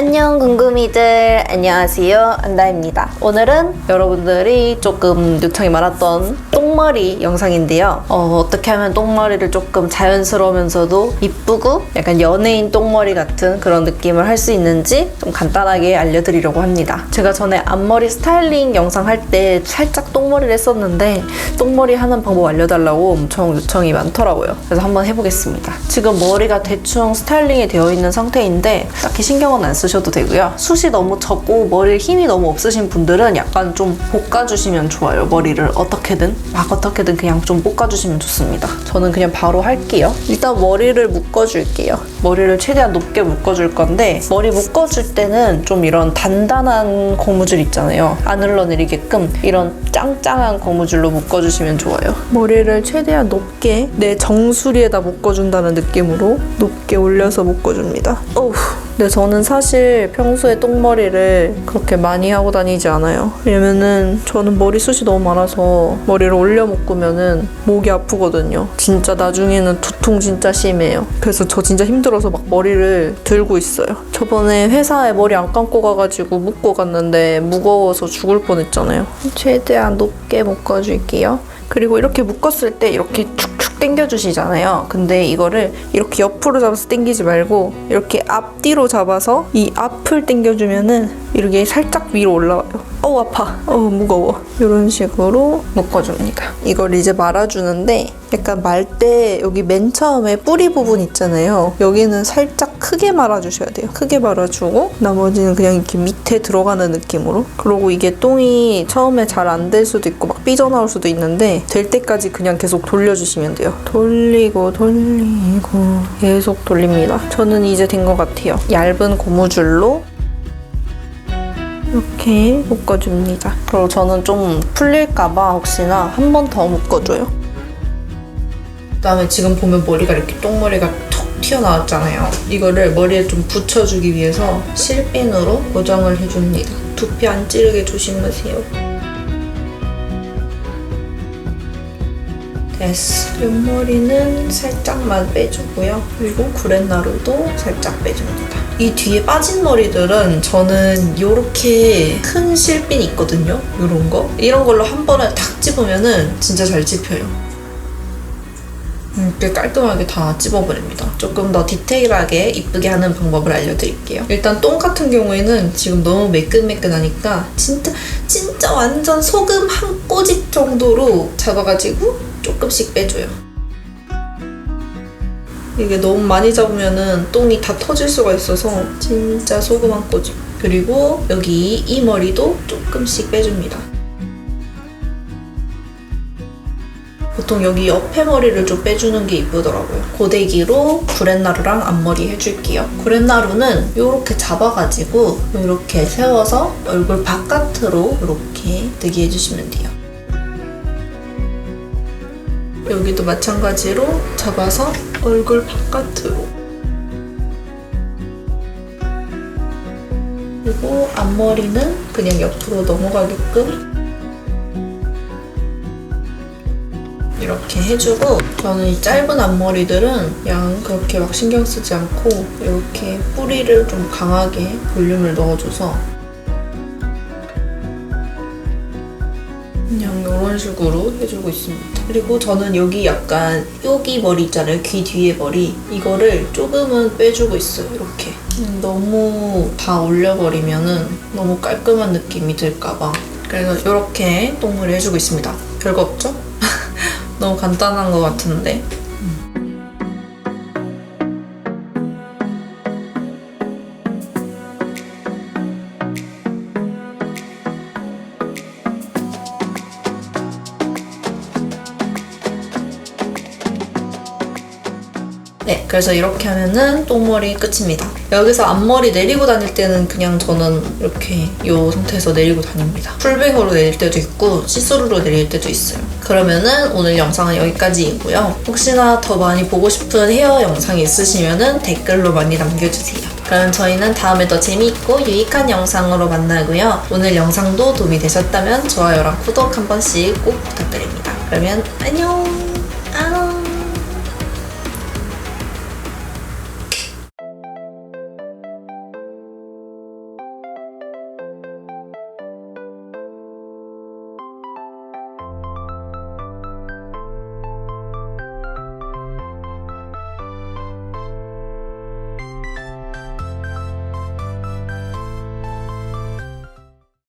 안녕 궁금이들, 안녕하세요, 안다입니다. 오늘은 여러분들이 조금 요청이 많았던 똥머리 영상인데요. 어떻게 하면 똥머리를 조금 자연스러우면서도 이쁘고 약간 연예인 똥머리 같은 그런 느낌을 할 수 있는지 좀 간단하게 알려드리려고 합니다. 제가 전에 앞머리 스타일링 영상 할 때 살짝 똥머리를 했었는데 똥머리 하는 방법 알려달라고 엄청 요청이 많더라고요. 그래서 한번 해보겠습니다. 지금 머리가 대충 스타일링이 되어 있는 상태인데 딱히 신경은 안 쓰셔도 되고요. 숱이 너무 적고 머리에 힘이 너무 없으신 분들은 약간 좀 볶아주시면 좋아요. 머리를 어떻게든 그냥 좀 볶아주시면 좋습니다. 저는 그냥 바로 할게요. 일단 머리를 묶어줄게요. 머리를 최대한 높게 묶어줄 건데 머리 묶어줄 때는 좀 이런 단단한 고무줄 있잖아요. 안 흘러내리게끔 이런 짱짱한 고무줄로 묶어주시면 좋아요. 머리를 최대한 높게 내 정수리에다 묶어준다는 느낌으로 높게 올려서 묶어줍니다. 어우. 근데 저는 사실 평소에 똥머리를 그렇게 많이 하고 다니지 않아요. 왜냐면은 저는 머리숱이 너무 많아서 머리를 올려 묶으면은 목이 아프거든요. 진짜 나중에는 두통 진짜 심해요. 그래서 저 진짜 힘들어서 막 머리를 들고 있어요. 저번에 회사에 머리 안 감고 가가지고 묶고 갔는데 무거워서 죽을 뻔했잖아요. 최대한 높게 묶어줄게요. 그리고 이렇게 묶었을 때 이렇게 축축 당겨주시잖아요. 근데 이거를 이렇게 옆으로 잡아서 당기지 말고 이렇게 앞뒤로 잡아서 이 앞을 당겨주면은 이렇게 살짝 위로 올라와요. 어우 아파. 어우 무거워. 이런 식으로 묶어줍니다. 이걸 이제 말아주는데 약간 말 때 여기 맨 처음에 뿌리 부분 있잖아요. 여기는 살짝 크게 말아주셔야 돼요. 크게 말아주고 나머지는 그냥 이렇게 밑에 들어가는 느낌으로. 그리고 이게 똥이 처음에 잘 안 될 수도 있고 막 삐져나올 수도 있는데 될 때까지 그냥 계속 돌려주시면 돼요. 돌리고 계속 돌립니다. 저는 이제 된 것 같아요. 얇은 고무줄로 이렇게 묶어줍니다. 그리고 저는 좀 풀릴까봐 혹시나 한 번 더 묶어줘요. 그다음에 지금 보면 머리가 이렇게 똥머리가 톡 튀어나왔잖아요. 이거를 머리에 좀 붙여주기 위해서 실핀으로 고정을 해줍니다. 두피 안 찌르게 조심하세요. 됐어. 옆머리는 살짝만 빼주고요. 그리고 구렛나루도 살짝 빼줍니다. 이 뒤에 빠진 머리들은 저는 이렇게 큰 실핀이 있거든요. 이런 거. 이런 걸로 한 번에 탁 집으면은 진짜 잘 집혀요. 이렇게 깔끔하게 다 찝어버립니다. 조금 더 디테일하게 이쁘게 하는 방법을 알려드릴게요. 일단 똥 같은 경우에는 지금 너무 매끈매끈하니까 진짜 완전 소금 한 꼬집 정도로 잡아가지고 조금씩 빼줘요. 이게 너무 많이 잡으면은 똥이 다 터질 수가 있어서 진짜 소금 한 꼬집. 그리고 여기 이 머리도 조금씩 빼줍니다. 보통 여기 옆에 머리를 좀 빼주는 게 이쁘더라고요. 고데기로 구렛나루랑 앞머리 해줄게요. 구렛나루는 이렇게 잡아가지고 이렇게 세워서 얼굴 바깥으로 이렇게 뜨게 해주시면 돼요. 여기도 마찬가지로 잡아서 얼굴 바깥으로. 그리고 앞머리는 그냥 옆으로 넘어가게끔 이렇게 해주고, 저는 이 짧은 앞머리들은 그냥 그렇게 막 신경 쓰지 않고 이렇게 뿌리를 좀 강하게 볼륨을 넣어줘서 그냥 이런 식으로 해주고 있습니다. 그리고 저는 여기 약간 여기 머리 있잖아요. 귀 뒤에 머리. 이거를 조금은 빼주고 있어요. 이렇게. 너무 다 올려버리면은 너무 깔끔한 느낌이 들까봐. 그래서 이렇게 똥머리 해주고 있습니다. 별거 없죠? 너무 간단한 것 같은데. 네, 그래서 이렇게 하면은 똥머리 끝입니다. 여기서 앞머리 내리고 다닐 때는 그냥 저는 이렇게 이 상태에서 내리고 다닙니다. 풀뱅으로 내릴 때도 있고 시스루로 내릴 때도 있어요. 그러면은 오늘 영상은 여기까지이고요. 혹시나 더 많이 보고 싶은 헤어 영상이 있으시면은 댓글로 많이 남겨주세요. 그럼 저희는 다음에 더 재미있고 유익한 영상으로 만나고요. 오늘 영상도 도움이 되셨다면 좋아요랑 구독 한 번씩 꼭 부탁드립니다. 그러면 안녕!